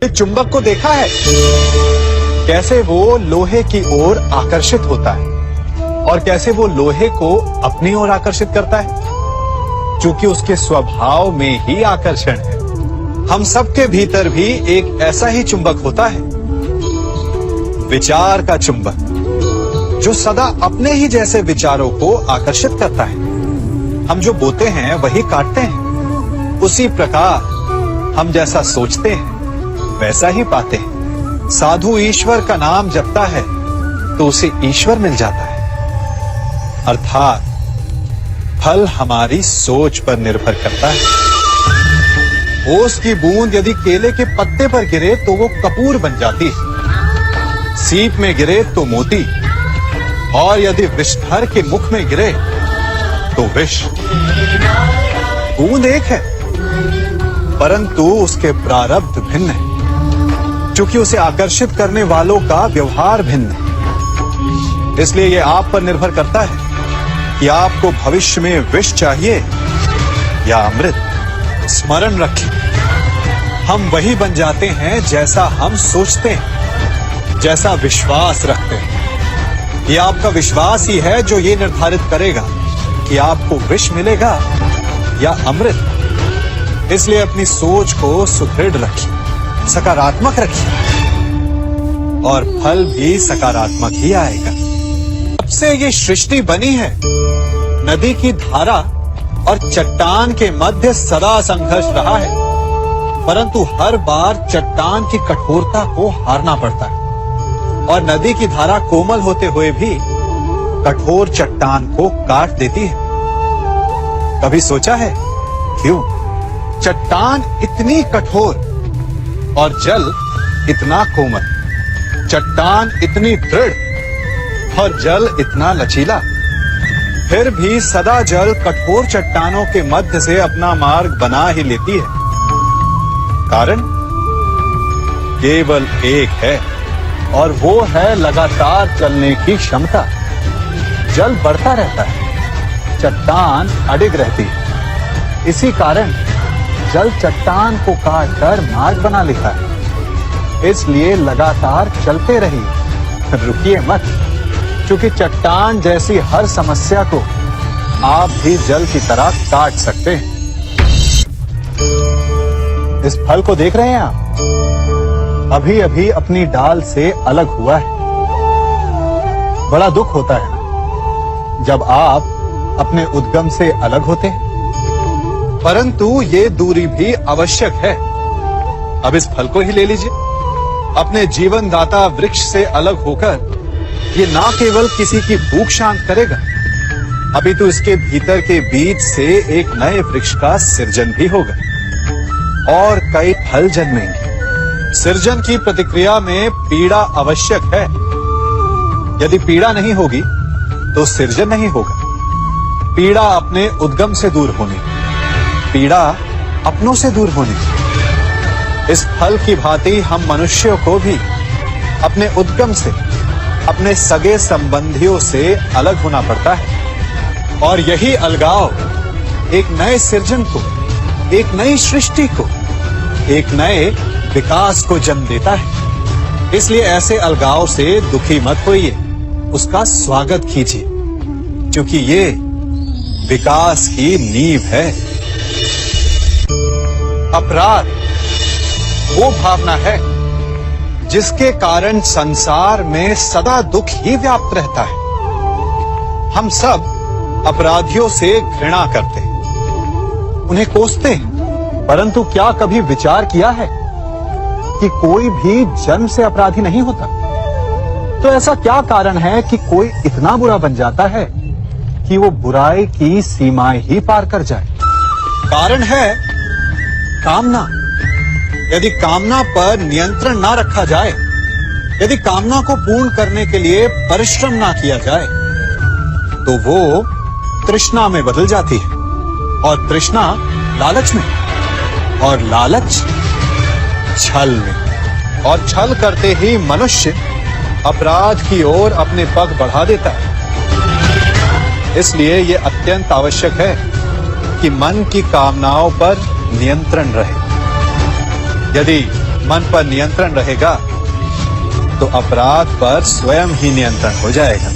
चुंबक को देखा है कैसे वो लोहे की ओर आकर्षित होता है और कैसे वो लोहे को अपनी ओर आकर्षित करता है, क्योंकि उसके स्वभाव में ही आकर्षण है। हम सबके भीतर भी एक ऐसा ही चुंबक होता है, विचार का चुंबक, जो सदा अपने ही जैसे विचारों को आकर्षित करता है। हम जो बोते हैं वही काटते हैं। उसी प्रकार हम जैसा सोचते हैं वैसा ही पाते हैं। साधु ईश्वर का नाम जपता है तो उसे ईश्वर मिल जाता है। अर्थात फल हमारी सोच पर निर्भर करता है। ओस की बूंद यदि केले के पत्ते पर गिरे तो वो कपूर बन जाती है, सीप में गिरे तो मोती, और यदि विषधर के मुख में गिरे तो विष। बूंद एक है परंतु उसके प्रारब्ध भिन्न है, क्योंकि उसे आकर्षित करने वालों का व्यवहार भिन्न है। इसलिए यह आप पर निर्भर करता है कि आपको भविष्य में विष चाहिए या अमृत। स्मरण रखिए, हम वही बन जाते हैं जैसा हम सोचते हैं, जैसा विश्वास रखते हैं। यह आपका विश्वास ही है जो ये निर्धारित करेगा कि आपको विष मिलेगा या अमृत। इसलिए अपनी सोच को सुदृढ़ रखिए, सकारात्मक रखिए, और फल भी सकारात्मक ही आएगा। जब से ये सृष्टि बनी है, नदी की धारा और चट्टान के मध्य सदा संघर्ष रहा है, परंतु हर बार चट्टान की कठोरता को हारना पड़ता है, और नदी की धारा कोमल होते हुए भी कठोर चट्टान को काट देती है। कभी सोचा है क्यों चट्टान इतनी कठोर और जल इतना कोमल, चट्टान इतनी दृढ़ और जल इतना लचीला, फिर भी सदा जल कठोर चट्टानों के मध्य से अपना मार्ग बना ही लेती है? कारण केवल एक है, और वो है लगातार चलने की क्षमता। जल बढ़ता रहता है, चट्टान अडिग रहती है। इसी कारण जल चट्टान को काटकर मार्ग बना लेता है। इसलिए लगातार चलते रहिए, रुकिए मत, क्योंकि चट्टान जैसी हर समस्या को आप भी जल की तरह काट सकते हैं। इस फल को देख रहे हैं आप, अभी अभी अपनी डाल से अलग हुआ है। बड़ा दुख होता है जब आप अपने उद्गम से अलग होते हैं, परंतु ये दूरी भी आवश्यक है। अब इस फल को ही ले लीजिए। अपने जीवन दाता वृक्ष से अलग होकर ये ना केवल किसी की भूख शांत करेगा, अभी तो इसके भीतर के बीज से एक नए वृक्ष का सृजन भी होगा और कई फल जन्मेंगे। सृजन की प्रतिक्रिया में पीड़ा आवश्यक है। यदि पीड़ा नहीं होगी तो सृजन नहीं होगा। पीड़ा अपने उद्गम से दूर होने, पीड़ा अपनों से दूर होने। इस फल की भांति हम मनुष्यों को भी अपने उद्गम से, अपने सगे संबंधियों से अलग होना पड़ता है, और यही अलगाव एक नए सृजन को, एक नई सृष्टि को, एक नए विकास को जन्म देता है। इसलिए ऐसे अलगाव से दुखी मत होइए, उसका स्वागत कीजिए, क्योंकि ये विकास की नींव है। अपराध वो भावना है जिसके कारण संसार में सदा दुख ही व्याप्त रहता है। हम सब अपराधियों से घृणा करते हैं, उन्हें कोसते हैं, परंतु क्या कभी विचार किया है कि कोई भी जन्म से अपराधी नहीं होता? तो ऐसा क्या कारण है कि कोई इतना बुरा बन जाता है कि वो बुराई की सीमाएं ही पार कर जाए? कारण है कामना। यदि कामना पर नियंत्रण ना रखा जाए, यदि कामना को पूर्ण करने के लिए परिश्रम ना किया जाए, तो वो तृष्णा में बदल जाती है, और तृष्णा लालच में, और लालच छल में, और छल करते ही मनुष्य अपराध की ओर अपने पग बढ़ा देता है। इसलिए ये अत्यंत आवश्यक है कि मन की कामनाओं पर नियंत्रण रहे। यदि मन पर नियंत्रण रहेगा तो अपराध पर स्वयं ही नियंत्रण हो जाएगा।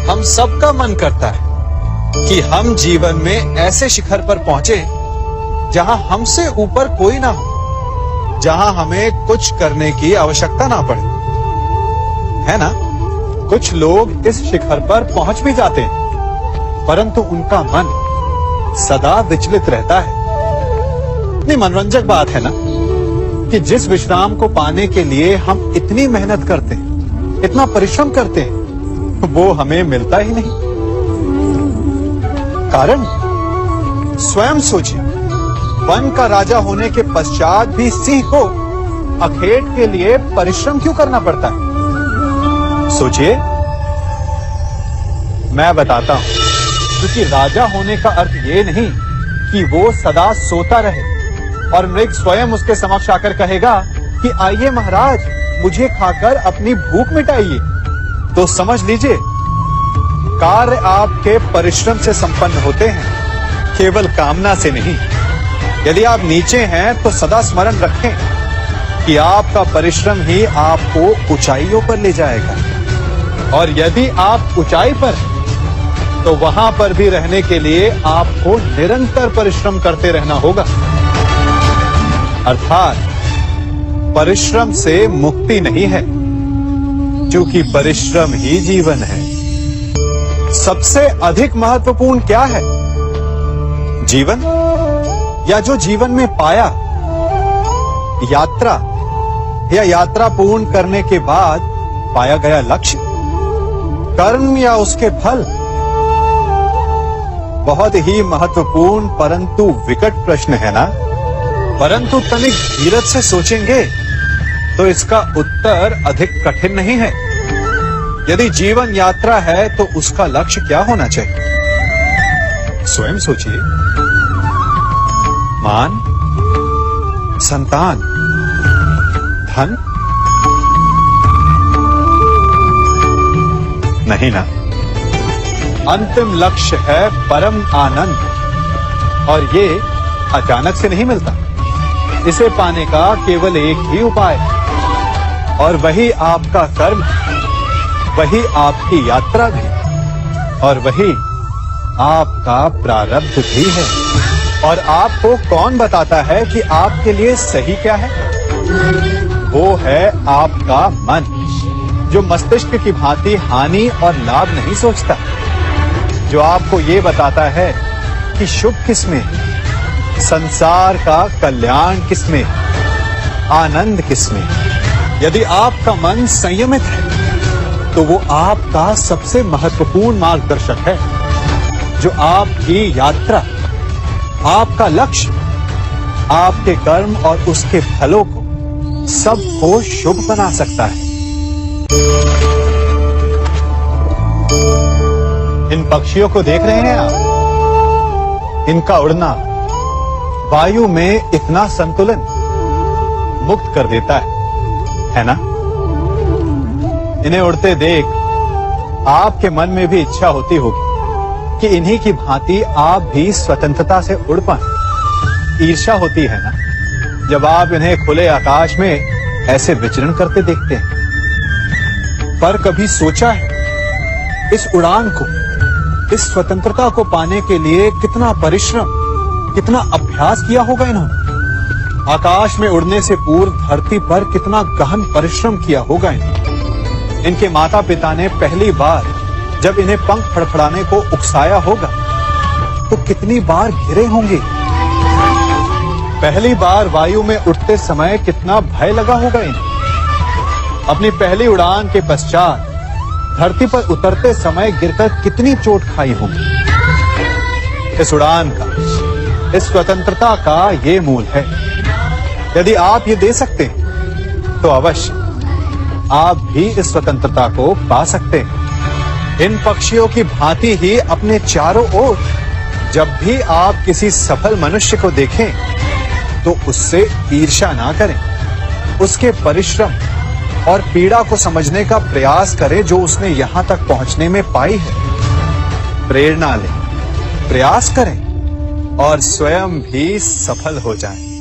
हम सबका मन करता है कि हम जीवन में ऐसे शिखर पर पहुंचे जहां हमसे ऊपर कोई ना हो, जहां हमें कुछ करने की आवश्यकता ना पड़े, है ना? कुछ लोग इस शिखर पर पहुंच भी जाते हैं, परंतु उनका मन सदा विचलित रहता है। इतनी मनोरंजक बात है ना कि जिस विश्राम को पाने के लिए हम इतनी मेहनत करते हैं, इतना परिश्रम करते हैं, वो हमें मिलता ही नहीं। कारण स्वयं सोचिए, वन का राजा होने के पश्चात भी सिंह को अखेट के लिए परिश्रम क्यों करना पड़ता है? सोचिए, मैं बताता हूं। क्योंकि राजा होने का अर्थ ये नहीं कि वो सदा सोता रहे और मृग स्वयं उसके समक्ष आकर कहेगा कि आइए महाराज, मुझे खाकर अपनी भूख मिटाइए। तो समझ लीजिए, कार्य आपके परिश्रम से संपन्न होते हैं, केवल कामना से नहीं। यदि आप नीचे हैं तो सदा स्मरण रखें कि आपका परिश्रम ही आपको ऊंचाइयों पर ले जाएगा, और यदि आप ऊंचाई पर हैं तो वहां पर भी रहने के लिए आपको निरंतर परिश्रम करते रहना होगा। अर्थात परिश्रम से मुक्ति नहीं है, क्योंकि परिश्रम ही जीवन है। सबसे अधिक महत्वपूर्ण क्या है? जीवन, या जो जीवन में पाया, यात्रा, या यात्रा पूर्ण करने के बाद पाया गया लक्ष्य, कर्म या उसके फल? बहुत ही महत्वपूर्ण परंतु विकट प्रश्न है ना? परंतु तनिक धीरज से सोचेंगे तो इसका उत्तर अधिक कठिन नहीं है। यदि जीवन यात्रा है तो उसका लक्ष्य क्या होना चाहिए? स्वयं सोचिए। मान, संतान, धन? नहीं ना। अंतिम लक्ष्य है परम आनंद, और ये अचानक से नहीं मिलता। इसे पाने का केवल एक ही उपाय, और वही आपका कर्म, वही आपकी यात्रा भी, और वही आपका प्रारब्ध भी है। और आपको कौन बताता है कि आपके लिए सही क्या है? वो है आपका मन, जो मस्तिष्क की भांति हानि और लाभ नहीं सोचता, जो आपको ये बताता है कि शुभ किसमें, संसार का कल्याण किसमें, आनंद किसमें। यदि आपका मन संयमित है तो वो आपका सबसे महत्वपूर्ण मार्गदर्शक है, जो आपकी यात्रा, आपका लक्ष्य, आपके कर्म और उसके फलों को सबको शुभ बना सकता है। इन पक्षियों को देख रहे हैं आप? इनका उड़ना वायु में इतना संतुलन मुक्त कर देता है ना? इन्हें उड़ते देख आपके मन में भी इच्छा होती होगी कि इन्हीं की भांति आप भी स्वतंत्रता से उड़ पाएं। ईर्ष्या होती है ना, जब आप इन्हें खुले आकाश में ऐसे विचरण करते देखते हैं। पर कभी सोचा है, इस उड़ान को, इस स्वतंत्रता को पाने के लिए कितना परिश्रम, कितना अभ्यास किया होगा इन्होंने? आकाश में उड़ने से पूर्व धरती पर कितना गहन परिश्रम किया होगा इन्होंने? इनके माता पिता ने पहली बार जब इन्हें पंख फड़फड़ाने को उकसाया होगा तो कितनी बार घिरे होंगे? पहली बार वायु में उड़ते समय कितना भय लगा होगा इन्हें? अपनी पहली उड़ान के पश्चात धरती पर उतरते समय गिरकर कितनी चोट खाई होगी? इस उड़ान का, इस स्वतंत्रता का ये मूल है। यदि आप ये दे सकते हैं तो अवश्य आप भी इस स्वतंत्रता को पा सकते हैं। इन पक्षियों की भांति ही अपने चारों ओर जब भी आप किसी सफल मनुष्य को देखें तो उससे ईर्ष्या ना करें, उसके परिश्रम और पीड़ा को समझने का प्रयास करें जो उसने यहां तक पहुंचने में पाई है। प्रेरणा लें, प्रयास करें और स्वयं भी सफल हो जाएं।